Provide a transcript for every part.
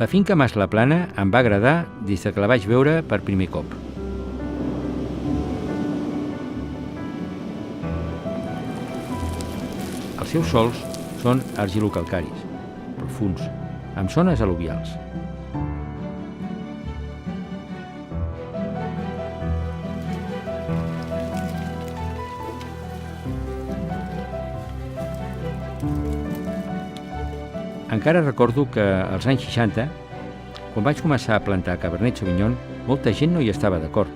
La finca Mas la Plana em va agradar des que la vaig veure per primer cop. Els seus sòls són argilocalcaris, profunds, amb zones al·luvials. Encara recordo que als anys 60, quan vaig començar a plantar Cabernet Sauvignon, molta gent no hi estava d'acord.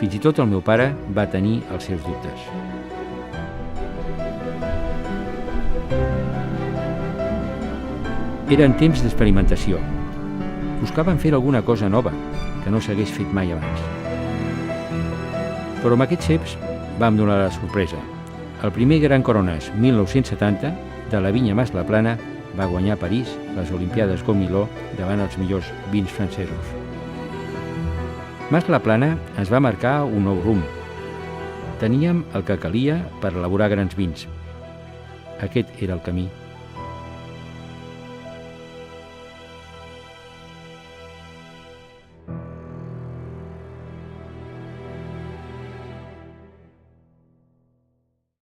Fins i tot el meu pare va tenir els seus dubtes. Eren temps d'experimentació. Buscaven fer alguna cosa nova, que no s'hagués fet mai abans. Però amb aquests ceps vam donar la sorpresa. El primer Gran Coronas 1970 de la vinya Mas la Plana va guanyar a París les Olimpiades Gomiló davant els millors vins francesos. Mas la Plana ens va marcar un nou rumb. Teníem el que calia per elaborar grans vins. Aquest era el camí.